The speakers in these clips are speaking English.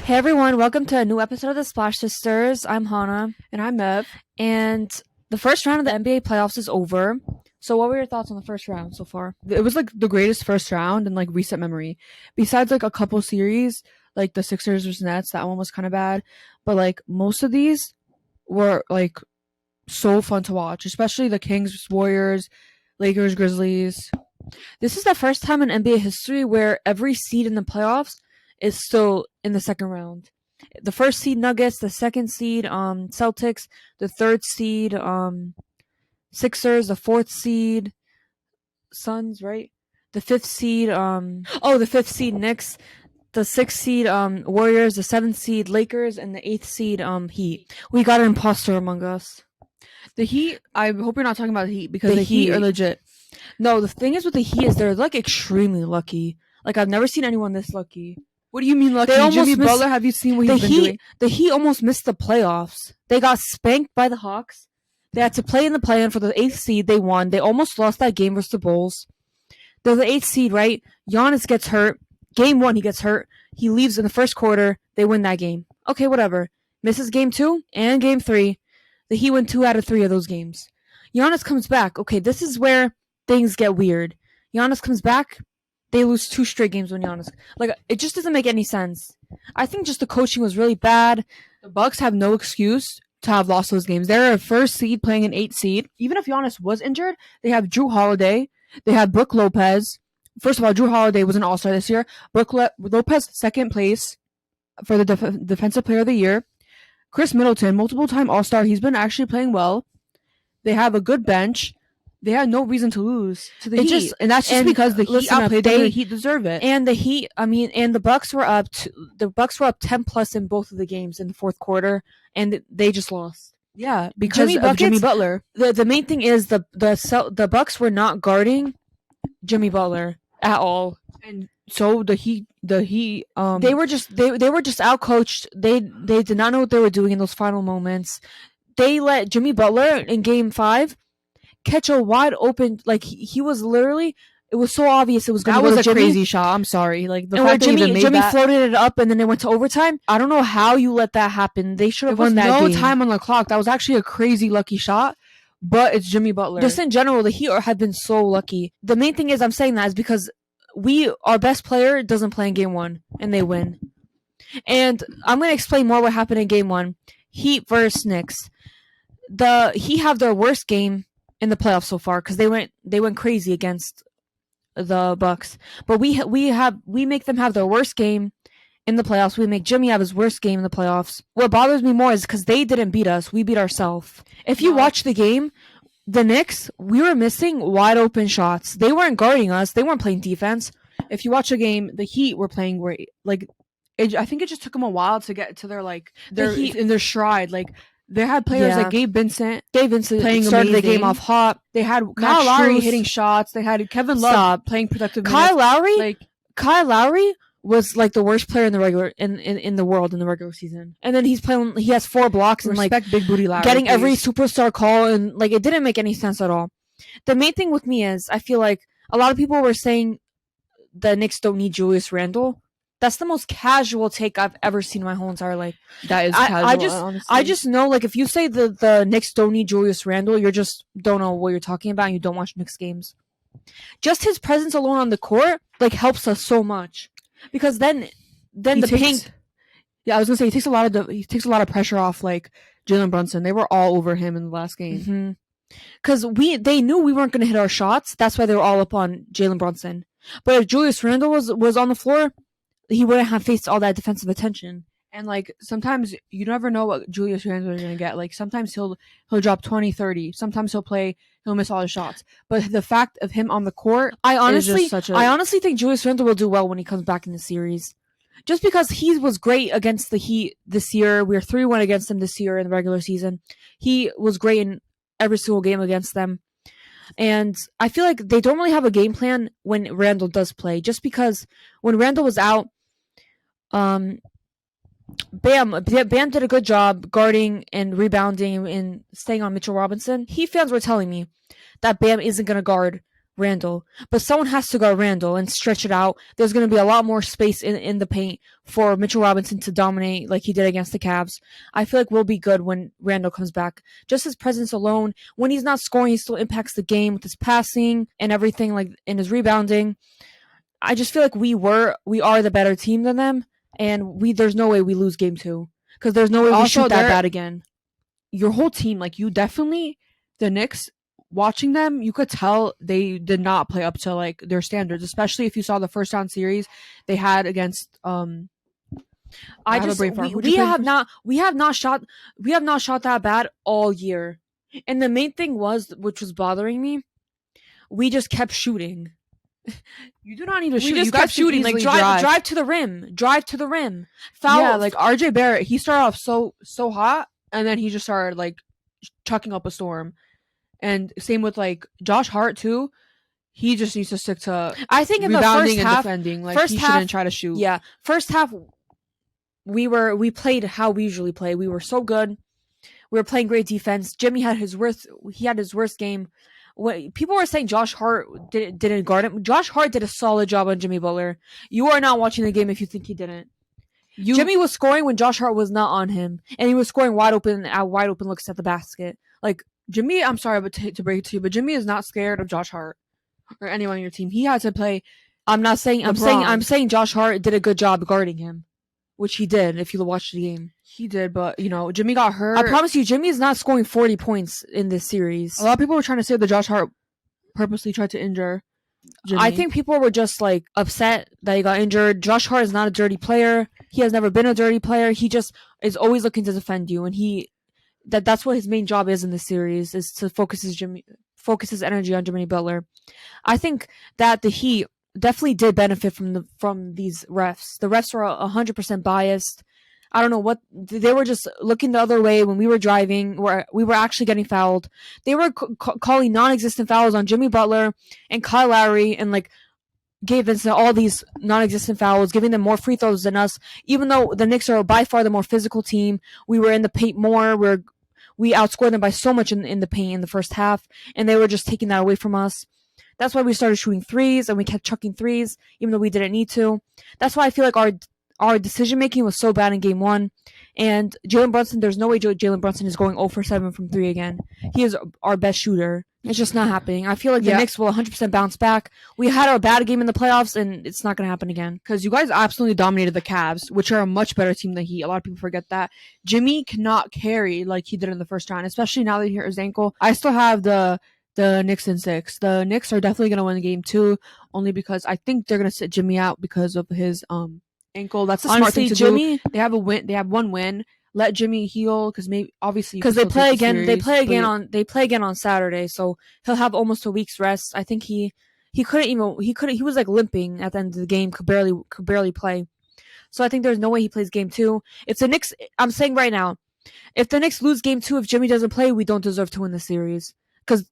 Hey everyone, welcome to a new episode of the Splash Sisters. I'm Hannah. And I'm Mev. And the first round of the NBA playoffs is over. So what were your thoughts on the first round so far? It was like the greatest first round in like recent memory. Besides like a couple series, like the Sixers versus Nets, that one was kind of bad. But like most of these were like so fun to watch, especially the Kings, Warriors, Lakers, Grizzlies. This is the first time in NBA history where every seed in the playoffs is still in the second round. The first seed Nuggets, the second seed Celtics, the third seed Sixers, the fourth seed Suns, right? The fifth seed the fifth seed Knicks, the sixth seed Warriors, the seventh seed Lakers, and the eighth seed Heat. We got an imposter among us. The Heat, I hope you're not talking about the Heat because the Heat are legit. No, the thing is with the Heat is they're like extremely lucky. Like I've never seen anyone this lucky. What do you mean lucky? Jimmy Butler, have you seen what he's been doing? The Heat almost missed the playoffs. They got spanked by the Hawks. They had to play in the play-in for the 8th seed. They won. They almost lost that game versus the Bulls. They're the 8th seed, right? Giannis gets hurt. Game 1, he gets hurt. He leaves in the first quarter. They win that game. Okay, whatever. Misses game 2 and game 3. The Heat win 2 out of 3 of those games. Giannis comes back. Okay, this is where things get weird. Giannis comes back. They lose 2 straight games when Giannis. Like, it just doesn't make any sense. I think just the coaching was really bad. The Bucks have no excuse to have lost those games. They're a first seed playing an 8th seed. Even if Giannis was injured, they have Drew Holiday. They have Brook Lopez. First of all, Drew Holiday was an all-star this year. Brook Lopez, second place for the Defensive Player of the Year. Chris Middleton, multiple-time all-star. He's been actually playing well. They have a good bench. They had no reason to lose to the Heat, and that's just because the Heat outplayed them. The Heat deserve it. And the Heat, and the Bucks were up. The Bucks were up 10 plus in both of the games in the fourth quarter, and they just lost. Yeah, because of Jimmy Butler. The main thing is the Bucks were not guarding Jimmy Butler at all, and so the Heat. They were just outcoached. They did not know what they were doing in those final moments. They let Jimmy Butler in Game 5. Catch a wide open, like he was literally. It was so obvious it was going to go to Jimmy. That was a crazy shot. I'm sorry. Like the and fact that Jimmy floated it up and then it went to overtime. I don't know how you let that happen. They should have won that game. No time on the clock. That was actually a crazy lucky shot. But it's Jimmy Butler. Just in general, the Heat have been so lucky. The main thing is I'm saying that is because our best player doesn't play in Game 1 and they win. And I'm going to explain more what happened in Game 1. Heat versus Knicks. The Heat have their worst game in the playoffs so far because they went crazy against the Bucks. But we make them have their worst game in the playoffs. We make Jimmy have his worst game in the playoffs. What bothers me more is because they didn't beat us. We beat ourselves. If you watch the game, the Knicks, we were missing wide open shots. They weren't guarding us. They weren't playing defense. If you watch the game, the Heat were playing great. Like I think it just took them a while to get to their stride. Like they had players like Gabe Vincent playing started the game off hot. They had Kyle Lowry hitting shots. They had Kevin Love playing productive minutes. Kyle Lowry was like the worst player in the regular in the world in the regular season. And then he has 4 blocks and like big booty Lowry, getting every superstar call, and like it didn't make any sense at all. The main thing with me is I feel like a lot of people were saying the Knicks don't need Julius Randle. That's the most casual take I've ever seen in my whole entire life. That is casual, I just know, like, if you say the Knicks don't need Julius Randle, you just don't know what you're talking about and you don't watch Knicks games. Just his presence alone on the court, like, helps us so much. Because then the paint... Yeah, I was going to say, he takes a lot of pressure off, like, Jalen Brunson. They were all over him in the last game. Because they knew we weren't going to hit our shots. That's why they were all up on Jalen Brunson. But if Julius Randle was on the floor, he wouldn't have faced all that defensive attention. And like sometimes you never know what Julius Randle is going to get. Like sometimes he'll drop 20, 30. Sometimes he'll miss all his shots. But the fact of him on the court, I honestly think Julius Randle will do well when he comes back in the series. Just because he was great against the Heat this year. We were 3-1 against him this year in the regular season. He was great in every single game against them. And I feel like they don't really have a game plan when Randle does play. Just because when Randle was out, Bam did a good job guarding and rebounding and staying on Mitchell Robinson. Heat fans were telling me that Bam isn't going to guard Randall. But someone has to guard Randall and stretch it out. There's going to be a lot more space in the paint for Mitchell Robinson to dominate like he did against the Cavs. I feel like we'll be good when Randall comes back. Just his presence alone, when he's not scoring, he still impacts the game with his passing and everything, like in his rebounding. I just feel like we are the better team than them, and there's no way we lose game 2 because there's no way we shoot that bad again. Your whole team, like you definitely, the Knicks, watching them, you could tell they did not play up to like their standards, especially if you saw the first round series they had against we have not shot that bad all year. And the main thing which was bothering me, we just kept shooting. You do not need to shoot. We just kept shooting, like drive to the rim. Foul. Yeah, like RJ Barrett, he started off so hot, and then he just started like chucking up a storm. And same with like Josh Hart too. He just needs to stick to I think in the first half, defending. Like he shouldn't try to shoot. Yeah, first half we played how we usually play. We were so good. We were playing great defense. Jimmy had his worst game. People were saying Josh Hart didn't guard him. Josh Hart did a solid job on Jimmy Butler. You are not watching the game if you think he didn't. Jimmy was scoring when Josh Hart was not on him, and he was scoring wide open looks at the basket. Like Jimmy, I'm sorry, but to break it to you, but Jimmy is not scared of Josh Hart or anyone on your team. He had to play. I'm saying Josh Hart did a good job guarding him, which he did. If you watch the game, he did. But Jimmy got hurt. I promise you, Jimmy is not scoring 40 points in this series. A lot of people were trying to say that Josh Hart purposely tried to injure Jimmy. I think people were just like upset that he got injured. Josh Hart is not a dirty player. He has never been a dirty player. He just is always looking to defend you, and that's what his main job is in this series, is to focus his energy on Jimmy Butler. I think that the Heat definitely did benefit from these refs. The refs were 100% biased. I don't know what they were, just looking the other way when we were driving, where we were actually getting fouled. They were calling non-existent fouls on Jimmy Butler and Kyle Lowry, and like gave us all these non-existent fouls, giving them more free throws than us. Even though the Knicks are by far the more physical team, we were in the paint more. We outscored them by so much in the paint in the first half, and they were just taking that away from us. That's why we started shooting threes, and we kept chucking threes, even though we didn't need to. That's why I feel like our decision-making was so bad in Game 1. And Jalen Brunson, there's no way Jalen Brunson is going 0 for 7 from 3 again. He is our best shooter. It's just not happening. I feel like the Knicks will 100% bounce back. We had our bad game in the playoffs, and it's not going to happen again. Because you guys absolutely dominated the Cavs, which are a much better team than Heat. A lot of people forget that. Jimmy cannot carry like he did in the first round, especially now that he hurt his ankle. I still have the Knicks in 6. The Knicks are definitely going to win Game 2, only because I think they're going to sit Jimmy out because of his ankle. That's the smart thing to do. They have a win. They have one win. Let Jimmy heal, because they play again. They play again on Saturday, so he'll have almost a week's rest. I think he was like limping at the end of the game, could barely play. So I think there's no way he plays Game 2. If the Knicks, I'm saying right now, if the Knicks lose Game 2, if Jimmy doesn't play, we don't deserve to win the series, because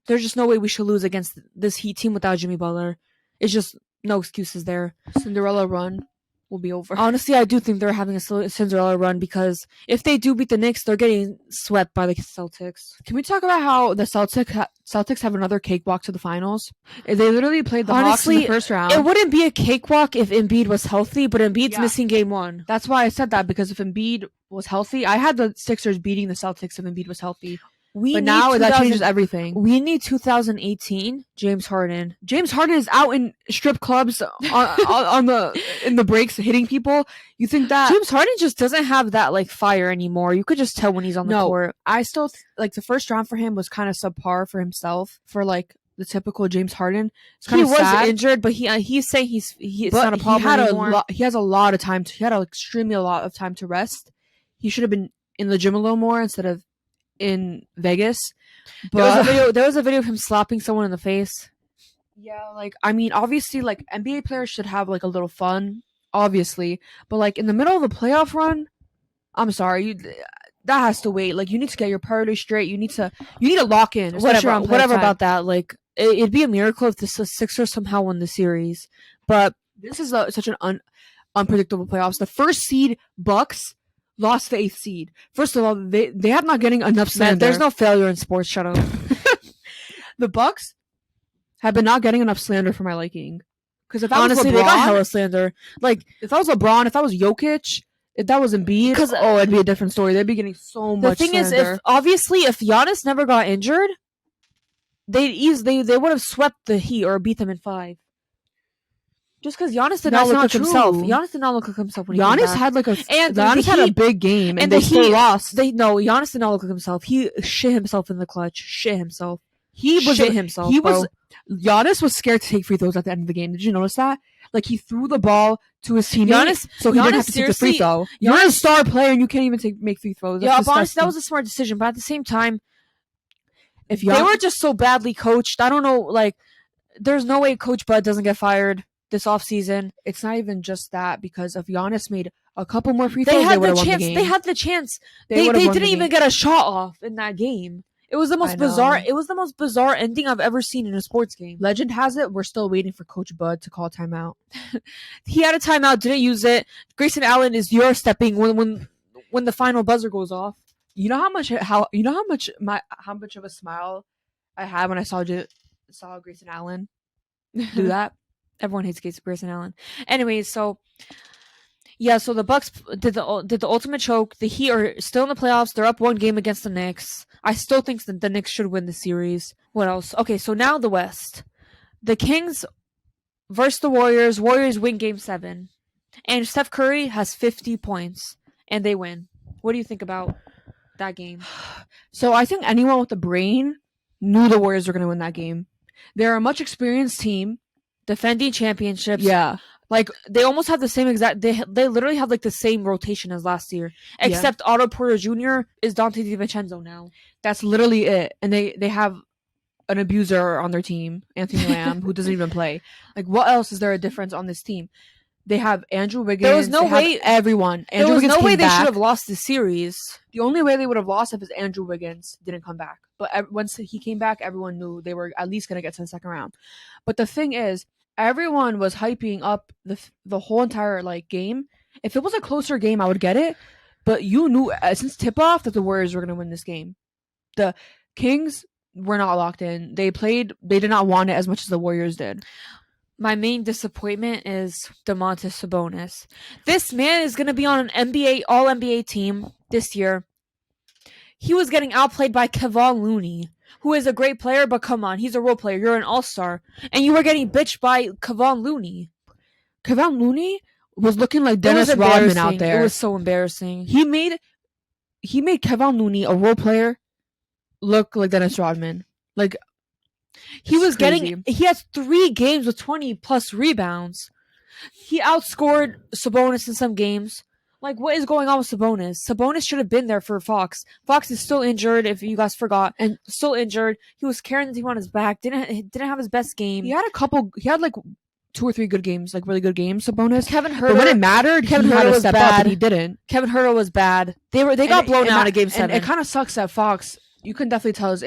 there's just no way we should lose against this Heat team without Jimmy Butler. It's just no excuses there. Cinderella run will be over. Honestly, I do think they're having a Cinderella run, because if they do beat the Knicks, they're getting swept by the Celtics. Can we talk about how the Celtics have another cakewalk to the finals? They literally played the Hawks in the first round. It wouldn't be a cakewalk if Embiid was healthy, but Embiid's missing Game 1. That's why I said that, because if Embiid was healthy, I had the Sixers beating the Celtics if Embiid was healthy. But now that changes everything. We need 2018 James Harden. James Harden is out in strip clubs in the breaks hitting people. You think that James Harden just doesn't have that like fire anymore? You could just tell when he's on the court. I still like the first round for him was kind of subpar for himself, for like the typical James Harden. He was injured, but he's saying it's not a problem anymore. He has a lot of time. He had an extremely lot of time to rest. He should have been in the gym a little more instead of in Vegas. But there was a video of him slapping someone in the face. Yeah, like I mean, obviously, like NBA players should have like a little fun, obviously, but like in the middle of the playoff run, I'm sorry, that has to wait. Like you need to get your priorities straight. You need to lock in. Whatever about that. Like it'd be a miracle if the Sixers somehow won the series, but this is such an unpredictable playoffs. The first seed Bucks lost the 8th seed. First of all, they have not getting enough slander. There's no failure in sports. Shut up. The Bucks have been not getting enough slander for my liking. Because if that Honestly, was they got LeBron, hella slander. Like, if that was LeBron, if that was Jokic, if that was Embiid, 'Cause, it'd be a different story. They'd be getting so the much thing is, slander. if Giannis never got injured, they would have swept the Heat or beat them in 5. Just because Giannis did not That's look not like himself. true. Giannis did not look like himself when he came Giannis back. had like a And Giannis the had a Heat- big game, and and they the still Heat- lost. Giannis did not look like himself. He shit himself in the clutch. Shit himself. He was shit himself. He bro. was Giannis was scared to take free throws at the end of the game. Did you notice that? Like he threw the ball to his teammate, Giannis- so he Giannis didn't have to take the free seriously- throw. You're a star player, and you can't even make free throws. Yeah, That's but honestly, that disgusting. was a smart decision. But at the same time, If they Giannis, were just so badly coached. I don't know. Like, there's no way Coach Bud doesn't get fired this offseason. it's not even just that, because if Giannis made a couple more free They throws, they had would the have won the chance. game. They had the chance. They would've won the didn't even game. get a shot off in that game. It was the most I know. bizarre. It was the most bizarre ending I've ever seen in a sports game. Legend has it, we're still waiting for Coach Bud to call timeout. He had a timeout, didn't use it. Grayson Allen is your stepping when the final buzzer goes off. You know how much of a smile I had when I saw Grayson Allen do that. Everyone hates Grayson Allen. Anyways, so yeah, so the Bucks did the ultimate choke. The Heat are still in the playoffs. They're up 1 game against the Knicks. I still think that the Knicks should win the series. What else? Okay, so now the West. The Kings versus the Warriors. Warriors win Game 7, and Steph Curry has 50 points, and they win. What do you think about that game? So I think anyone with a brain knew the Warriors were going to win that game. They're a much experienced team. Defending championships. Yeah. Like, they almost have the same exact. They literally have like the same rotation as last year, except Otto Porter Jr. is Dante DiVincenzo now. That's literally it. And they have an abuser on their team, Anthony Lamb, who doesn't even play. Like, what else is there a difference on this team? They have Andrew Wiggins. There was no way everyone. There was Wiggins no way they back. should have lost the series. The only way they would have lost is Andrew Wiggins didn't come back. But once he came back, everyone knew they were at least going to get to the second round. But the thing is, everyone was hyping up the whole entire like game. If it was a closer game, I would get it. But you knew since tip off that the Warriors were going to win this game. The Kings were not locked in. They did not want it as much as the Warriors did. My main disappointment is Domantas Sabonis. This man is going to be on an All NBA team this year. He was getting outplayed by Kevon Looney, who is a great player, but come on, he's a role player. You're an all-star. And you were getting bitched by Kevon Looney. Kevon Looney was looking like Dennis Rodman out there. It was so embarrassing. He made Kevon Looney, a role player, look like Dennis Rodman. Like, he had 3 games with 20 plus rebounds. He outscored Sabonis in some games. Like, what is going on with Sabonis? Sabonis should have been there for Fox. Fox is still injured, if you guys forgot, and still injured. He was carrying the team on his back. Didn't have his best game. He had like 2 or 3 good games, like really good games. Sabonis. Kevin Huerter, but when it mattered, Kevin Huerter was step up, and he didn't. Kevin Huerter was bad. They got blown out of Game 7. And it kind of sucks that Fox. You can definitely tell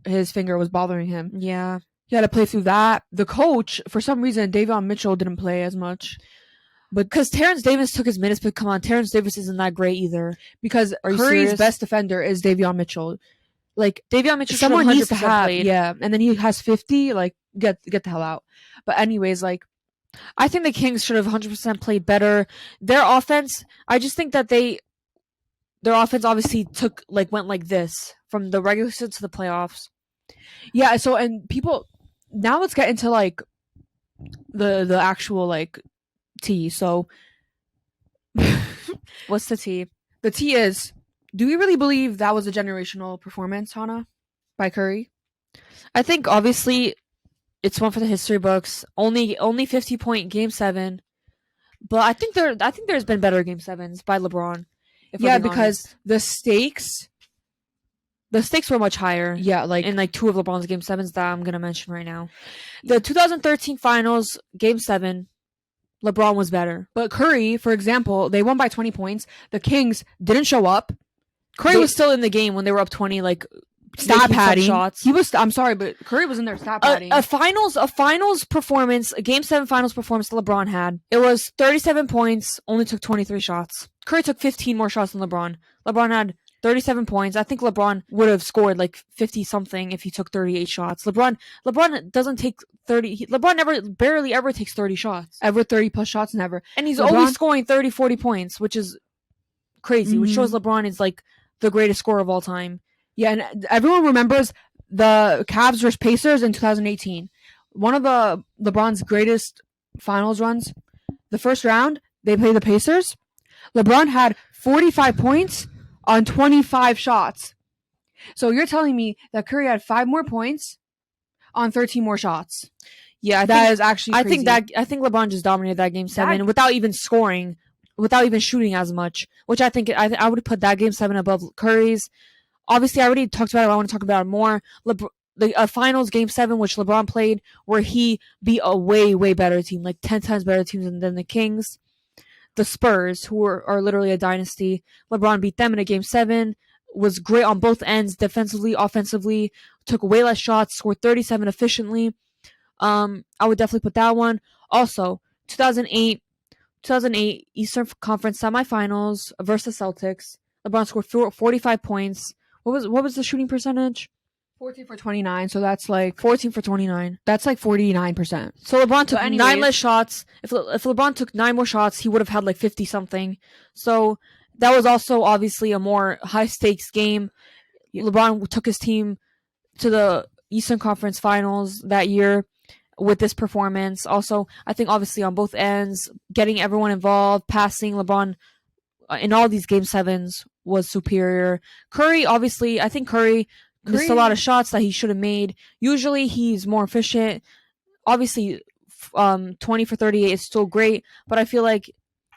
his finger was bothering him. Yeah. He had to play through that. The coach, for some reason, Davion Mitchell didn't play as much. But because Terrence Davis took his minutes, but come on, Terrence Davis isn't that great either. Because Curry's best defender is Davion Mitchell. Like, Davion Mitchell, someone needs to have played. Yeah, and then he has 50. Like, get the hell out. But anyways, like, I think the Kings should have 100% played better. Their offense, I just think that their offense obviously went like this from the regular season to the playoffs. Yeah. So, and people now let's get into like the actual like tea. So, what's the tea? The tea is: do we really believe that was a generational performance, Hannah, by Curry? I think obviously it's one for the history books. Only 50-point Game 7, but I think there's been better Game 7s by LeBron. Yeah, because the stakes were much higher. Yeah, like in like 2 of LeBron's Game 7s that I'm gonna mention right now. The 2013 Finals Game 7, LeBron was better. But Curry, for example, they won by 20 points. The Kings didn't show up. Curry was still in the game when they were up 20, like stat padding shots. I'm sorry, but Curry was in there stat padding. A finals performance, a Game 7 finals performance that LeBron had. It was 37 points, only took 23 shots. Curry took 15 more shots than LeBron. LeBron had 37 points. I think LeBron would have scored like 50 something if he took 38 shots. LeBron doesn't take 30. LeBron barely ever takes 30 shots. Ever 30 plus shots, never. And he's LeBron, always scoring 30, 40 points, which is crazy, which shows LeBron is like the greatest scorer of all time. Yeah, and everyone remembers the Cavs versus Pacers in 2018. One of the LeBron's greatest finals runs. The first round, they played the Pacers. LeBron had 45 points on 25 shots. So you're telling me that Curry had 5 more points on 13 more shots? Yeah, that is actually crazy. I think LeBron just dominated that game 7 without even scoring, without even shooting as much, which I think I would put that game 7 above Curry's. Obviously, I already talked about it. I want to talk about it more. The finals game 7, which LeBron played, where he beat a way, way better team, like 10 times better team than the Kings. The Spurs, who are literally a dynasty. LeBron beat them in a game 7, was great on both ends, defensively, offensively, took way less shots, scored 37 efficiently. I would definitely put that one. Also, 2008 Eastern Conference semifinals versus Celtics. LeBron scored 45 points. What was the shooting percentage? 14 for 29, so that's like 14 for 29. That's like 49%. So LeBron took 9 less shots. If LeBron took 9 more shots, he would have had like 50 something. So that was also obviously a more high stakes game. LeBron took his team to the Eastern Conference Finals that year with this performance. Also, I think obviously on both ends, getting everyone involved, passing LeBron in all these game 7s was superior. Curry, obviously, I think Curry missed a lot of shots that he should have made. Usually he's more efficient. Obviously, 20 for 38 is still great, but I feel like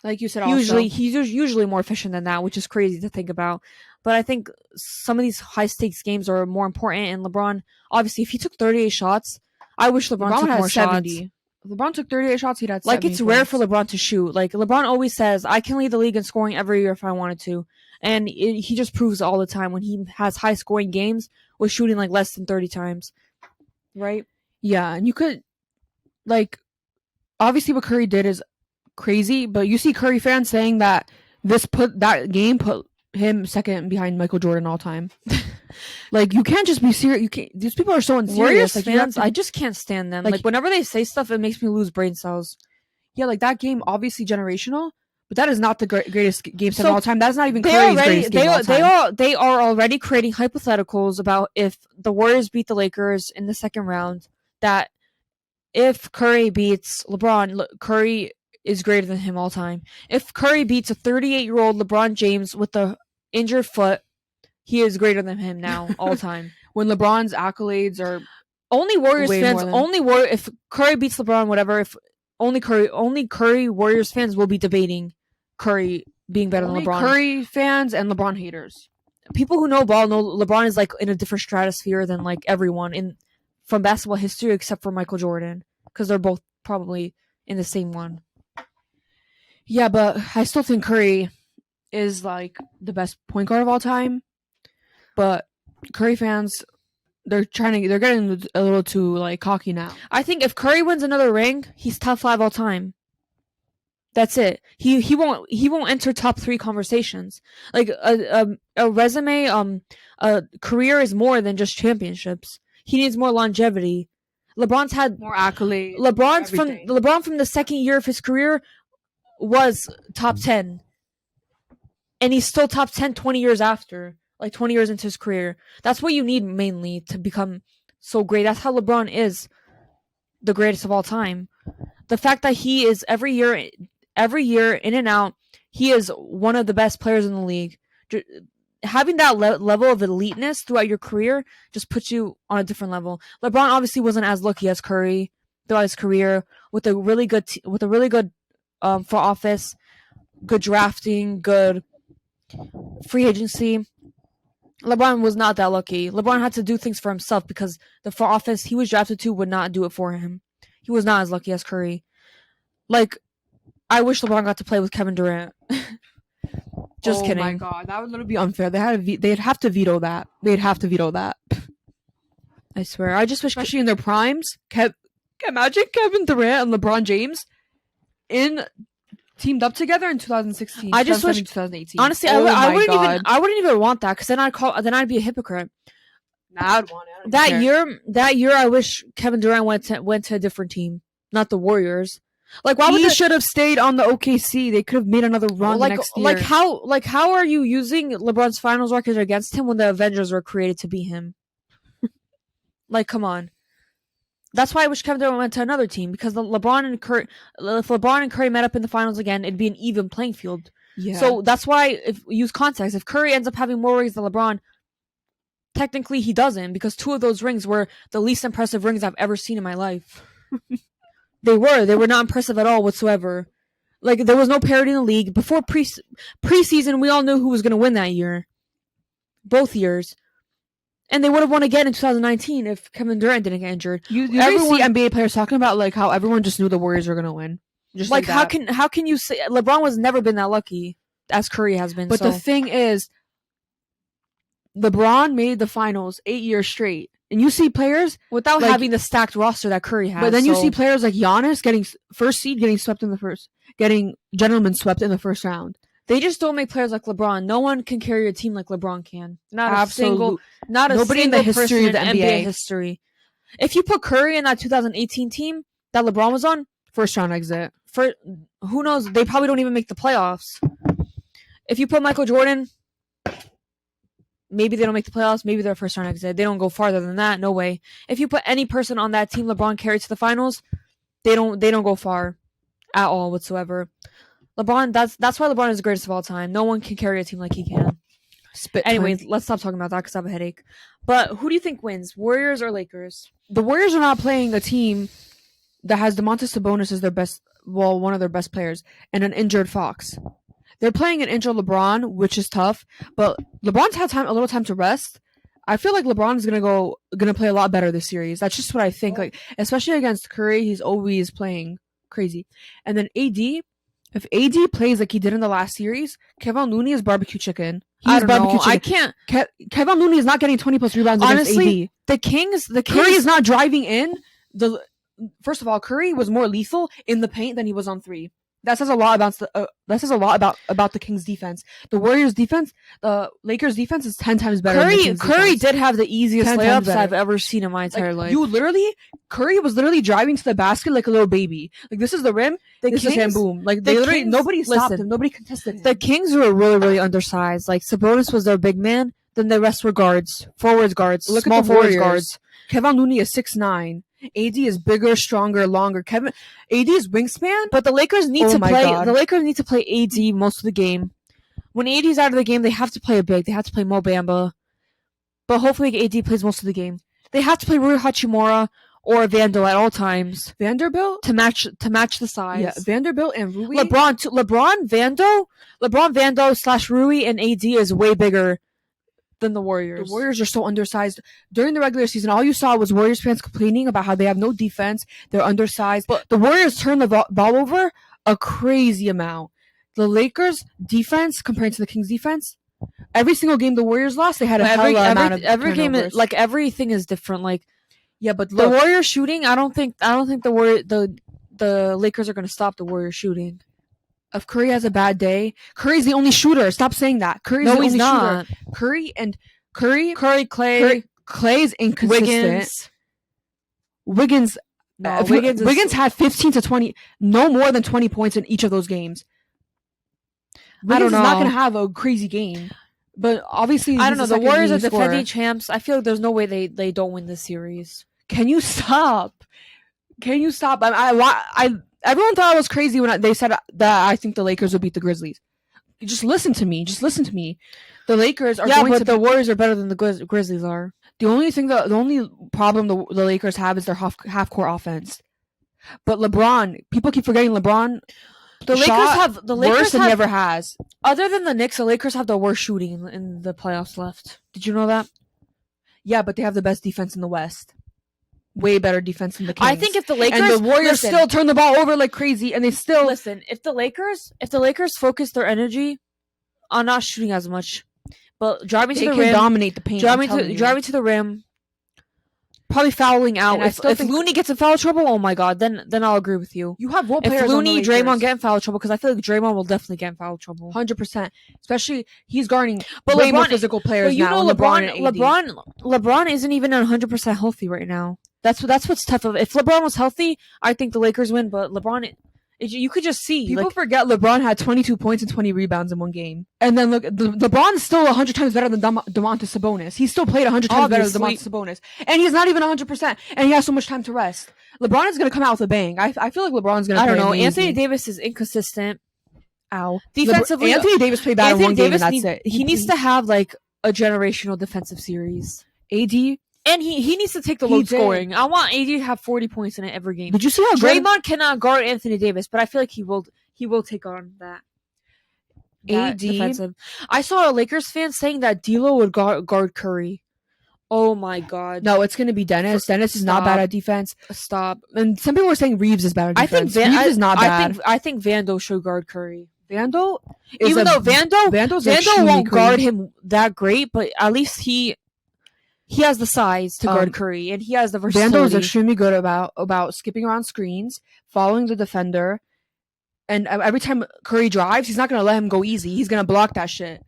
you said, he's usually more efficient than that, which is crazy to think about. But I think some of these high stakes games are more important. And LeBron, obviously, if he took 38 shots, I wish LeBron took more 70 shots. If LeBron took 38 shots, he'd had 70 Like, it's rare for LeBron to shoot. Like, LeBron always says, I can lead the league in scoring every year if I wanted to. And he just proves it all the time when he has high scoring games with shooting like less than 30 times. Right? Yeah, and you could, like, obviously what Curry did is crazy, but you see Curry fans saying that that game put him second behind Michael Jordan all time. Like, you can't just be serious. You can't. These people are so unserious. Warriors like, fans, I just can't stand them. Like, whenever they say stuff, it makes me lose brain cells. Yeah, like that game, obviously generational, but that is not the greatest game 7 of all time. That's not even Curry's greatest game of all time. They are already creating hypotheticals about if the Warriors beat the Lakers in the second round, that if Curry beats LeBron, Curry is greater than him all time. If Curry beats a 38-year-old LeBron James with a injured foot, he is greater than him now all time. When LeBron's accolades are only Warriors fans, if Curry beats LeBron, whatever, if only Curry Warriors fans will be debating Curry being better than LeBron. Curry fans and LeBron haters. People who know ball know LeBron is like in a different stratosphere than like everyone from basketball history except for Michael Jordan, because they're both probably in the same one. Yeah, but I still think Curry is like the best point guard of all time. But Curry fans, they're getting a little too like cocky now. I think if Curry wins another ring, he's top 5 all time. That's it. He won't enter top 3 conversations. Like a resume, a career is more than just championships. He needs more longevity. LeBron's had more accolades. LeBron from the second year of his career was top 10. And he's still top 10 20 years after. Like 20 years into his career. That's what you need mainly to become so great. That's how LeBron is the greatest of all time. The fact that he is every year in and out, he is one of the best players in the league. Having that level of eliteness throughout your career just puts you on a different level. LeBron obviously wasn't as lucky as Curry throughout his career with a really good front office, good drafting, good free agency. LeBron was not that lucky. LeBron had to do things for himself because the front office he was drafted to would not do it for him. He was not as lucky as Curry. Like, I wish LeBron got to play with Kevin Durant. Just kidding. Oh my god, that would literally be unfair. They'd have to veto that. I swear. I just wish, especially in their primes. Imagine Kevin Durant and LeBron James in teamed up together in 2016. I just wish 2018. Honestly, Oh I my wouldn't God. I wouldn't even want that because then I'd be a hypocrite. Nah, I'd want it. I don't That year, I wish Kevin Durant went to a different team, not the Warriors. Like, why would he should have stayed on the OKC. They could have made another run the next year. How are you using LeBron's finals record against him when the Avengers were created to be him? Like, come on. That's why I wish Kevin Durant went to another team because if LeBron and Curry met up in the finals again, it'd be an even playing field. Yeah. So that's why, if use context, if Curry ends up having more rings than LeBron, technically he doesn't because 2 of those rings were the least impressive rings I've ever seen in my life. They were not impressive at all whatsoever. Like, there was no parity in the league. Before preseason, we all knew who was going to win that year. Both years. And they would have won again in 2019 if Kevin Durant didn't get injured. You see NBA players talking about like how everyone just knew the Warriors were gonna win. Just like how can you say LeBron was never been that lucky as Curry has been? But the thing is, LeBron made the finals 8 years straight, and you see players without having the stacked roster that Curry has. But then you see players like Giannis getting first seed, getting gentlemen swept in the first round. They just don't make players like LeBron. No one can carry a team like LeBron can. Nobody in the history of the NBA history. If you put Curry in that 2018 team that LeBron was on, first round exit. Who knows? They probably don't even make the playoffs. If you put Michael Jordan, maybe they don't make the playoffs. Maybe they're first round exit. They don't go farther than that. No way. If you put any person on that team LeBron carried to the finals, they don't go far at all whatsoever. LeBron, that's why LeBron is the greatest of all time. No one can carry a team like he can. Anyway, let's stop talking about that because I have a headache. But who do you think wins, Warriors or Lakers? The Warriors are not playing a team that has Domantas Sabonis as one of their best players, and an injured Fox. They're playing an injured LeBron, which is tough. But LeBron's had a little time to rest. I feel like LeBron's gonna play a lot better this series. That's just what I think. Like, especially against Curry, he's always playing crazy. And then AD. If AD plays like he did in the last series, Kevin Looney is barbecue chicken. He's barbecue chicken. I can't. Kevin Looney is not getting 20 plus rebounds Honestly, against AD. Curry is not driving in. First of all, Curry was more lethal in the paint than he was on 3. That says a lot about the Kings defense. The Warriors defense, the Lakers defense is 10 times better. Curry did have the easiest layups I've ever seen in my entire life. Curry was literally driving to the basket like a little baby. Like, this is the rim, this is him, boom. Like, nobody stopped him, nobody contested him. The Kings were really, really undersized. Like, Sabonis was their big man, then the rest were guards, forwards guards, Look small at the forwards Warriors. guards. Kevin Looney is 6'9". AD is bigger, stronger, longer. AD's wingspan, but the Lakers need to play. God. The Lakers need to play AD most of the game. When AD's out of the game, they have to play a big. They have to play Mo Bamba. But hopefully AD plays most of the game. They have to play Rui Hachimura or Vando at all times. Vanderbilt to match the size. Yeah, Vanderbilt and Rui. LeBron Vando / Rui and AD is way bigger than the Warriors. The Warriors are so undersized. During the regular season, all you saw was Warriors fans complaining about how they have no defense. They're undersized. But the Warriors turn the ball over a crazy amount. The Lakers' defense compared to the Kings' defense, every single game the Warriors lost, they had a hell amount of every game. Like, everything is different. Like, yeah, but the Warriors shooting, I don't think the Lakers are going to stop the Warriors shooting. If Curry has a bad day, Curry's the only shooter. Stop saying that. Curry's the only shooter. Clay's inconsistent. Wiggins had 15 to 20, no more than 20 points in each of those games. Wiggins is not going to have a crazy game. But obviously, I don't know. The Warriors are defending champs. I feel like there's no way they don't win this series. Can you stop? Everyone thought I was crazy when they said that I think the Lakers would beat the Grizzlies. Just listen to me. The Lakers are the Warriors are better than the Grizzlies are. The only problem the Lakers have is their half-court offense. But LeBron, people keep forgetting LeBron. The Lakers never has. Other than the Knicks, the Lakers have the worst shooting in the playoffs left. Did you know that? Yeah, but they have the best defense in the West. Way better defense than the Kings. I think if the Lakers and the Warriors still turn the ball over like crazy, and they still if the Lakers focus their energy on not shooting as much, but driving to the rim, dominate the paint. Driving to the rim, probably fouling out. And I If, still if think- Looney gets in foul trouble, oh my god, then I'll agree with you. You have role players If Looney, on the Draymond Lakers. get in foul trouble, because I feel like Draymond will definitely get in foul trouble. 100%. Especially he's guarding But way more LeBron- physical players But you now. know, and LeBron, and AD. LeBron isn't even 100% healthy right now. That's what's tough. If LeBron was healthy, I think the Lakers win. But LeBron, you could just see. People like, forget LeBron had 22 points and 20 rebounds in one game. And then look, LeBron's still 100 times better than Domantas Sabonis. He still played 100 times better than Domantas Sabonis. And he's not even 100%. And he has so much time to rest. LeBron is going to come out with a bang. I feel like LeBron's going to I don't know. amazing. Anthony Davis is inconsistent. Ow. Defensively, Anthony Davis played bad in one game, and that's it. He needs to have like a generational defensive series. AD. And he needs to take the load scoring. I want AD to have 40 points in it every game. Did you see how Draymond cannot guard Anthony Davis, but I feel like he will take on that AD defensive. I saw a Lakers fan saying that D'Lo would guard Curry. Oh my god. No, it's going to be Dennis. Dennis is not bad at defense. Stop. And some people were saying Reeves is bad at defense. Reeves is not bad. I think Vando should guard Curry. Vando, even though Vando won't guard great. him that great, but at least he has the size to guard Curry, and he has the versatility. Vando is extremely good about skipping around screens, following the defender, and every time Curry drives, he's not going to let him go easy. He's going to block that shit.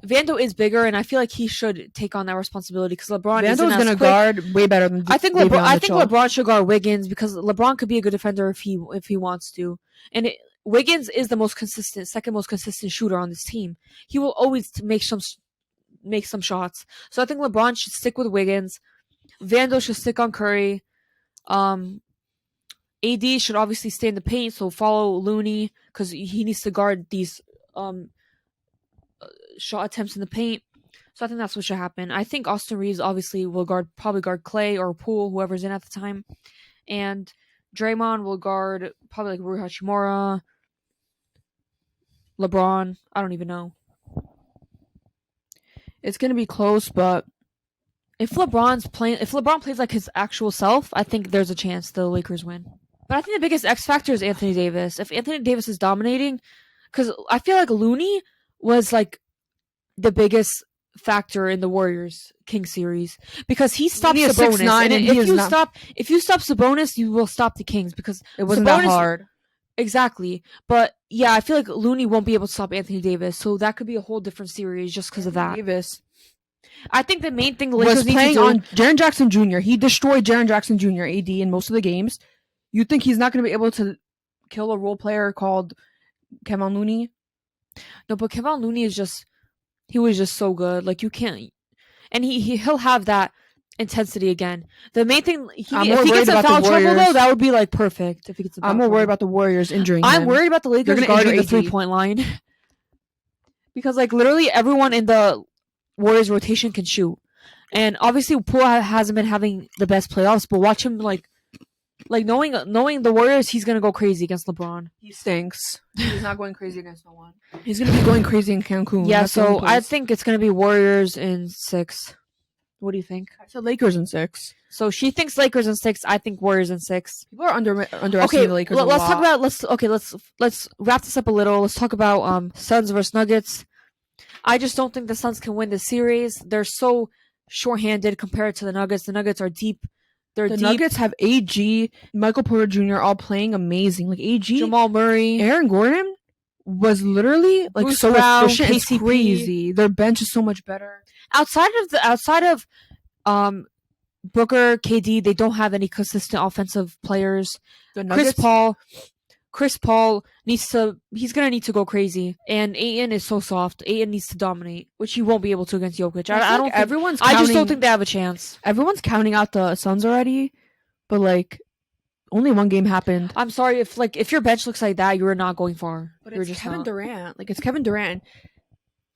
Vando is bigger, and I feel like he should take on that responsibility because LeBron Vando's going to guard way better than I think LeBron should guard Wiggins because LeBron could be a good defender if he wants to, and Wiggins is the second most consistent shooter on this team. He will always make some shots. So I think LeBron should stick with Wiggins. Vando should stick on Curry. AD should obviously stay in the paint, so follow Looney because he needs to guard these shot attempts in the paint. So I think that's what should happen. I think Austin Reeves obviously will probably guard Clay or Poole, whoever's in at the time, and Draymond will guard probably like Rui Hachimura, LeBron. I don't even know. It's gonna be close, but if LeBron plays like his actual self, I think there's a chance the Lakers win. But I think the biggest X factor is Anthony Davis. If Anthony Davis is dominating, because I feel like Looney was like the biggest factor in the Warriors Kings series because he stopped Sabonis. 6'9", and if you stop Sabonis, you will stop the Kings because it wasn't that hard. Exactly. But yeah, I feel like Looney won't be able to stop Anthony Davis, so that could be a whole different series just because of that. Davis. I think the main thing the Lakers was playing on Jaren Jackson Jr. He destroyed Jaren Jackson Jr. AD in most of the games. You think he's not going to be able to kill a role player called Kevon Looney? No, but Kevon Looney he was just so good. Like you can't, and he'll have that intensity again. The main thing, if he gets in foul trouble though, that would be like perfect. If he gets in foul I'm more worried about the Warriors injuring him. I'm worried about the Lakers guarding the 3-point line because like literally everyone in the Warriors rotation can shoot, and obviously Poole hasn't been having the best playoffs. But watch him like knowing the Warriors, he's gonna go crazy against LeBron. He stinks. He's not going crazy against no one. He's gonna be going crazy in Cancun. Yeah, so I think it's gonna be Warriors in 6. What do you think? I said Lakers in 6. So she thinks Lakers in 6. I think Warriors in 6. People are underestimating the Lakers. Let's talk about let's wrap this up a little. Let's talk about Suns versus Nuggets. I just don't think the Suns can win this series. They're so shorthanded compared to the Nuggets. The Nuggets are deep. The Nuggets have AG, Michael Porter Jr. all playing amazing. Like AG, Jamal Murray, Aaron Gordon was literally like Bruce so Brown, efficient. KCP. It's crazy. Their bench is so much better. Outside of Booker, KD, they don't have any consistent offensive players. The Nuggets, Chris Paul he's gonna need to go crazy, and Ayton is so soft. Ayton needs to dominate, which he won't be able to against Jokic. I just don't think they have a chance. Everyone's counting out the Suns already, but like only one game happened. I'm sorry if your bench looks like that, you're not going far. But you're it's just Kevin not. Durant. Like it's Kevin Durant.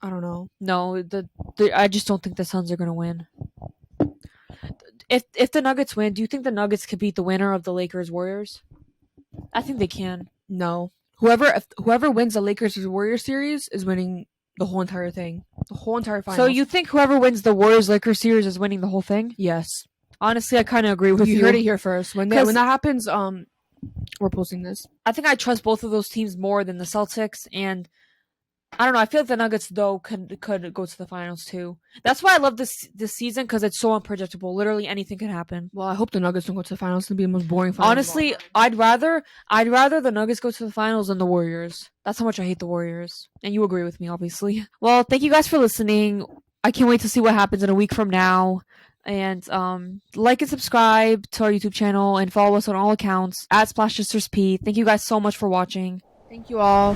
I don't know. No, I just don't think the Suns are gonna win. If the Nuggets win, do you think the Nuggets could beat the winner of the Lakers Warriors? I think they can. No. Whoever wins the Lakers versus Warriors series is winning the whole entire thing. The whole entire final. So you think whoever wins the Warriors Lakers series is winning the whole thing? Yes. Honestly, I kind of agree with you. You heard it here first. When that happens, we're posting this. I think I trust both of those teams more than the Celtics, and I don't know. I feel like the Nuggets though could go to the finals too. That's why I love this season because it's so unpredictable. Literally anything could happen. Well, I hope the Nuggets don't go to the finals. It's gonna be the most boring finals. Honestly, I'd rather the Nuggets go to the finals than the Warriors. That's how much I hate the Warriors. And you agree with me, obviously. Well, thank you guys for listening. I can't wait to see what happens in a week from now. And like and subscribe to our YouTube channel and follow us on all accounts at Splash Sisters P. Thank you guys so much for watching. Thank you all.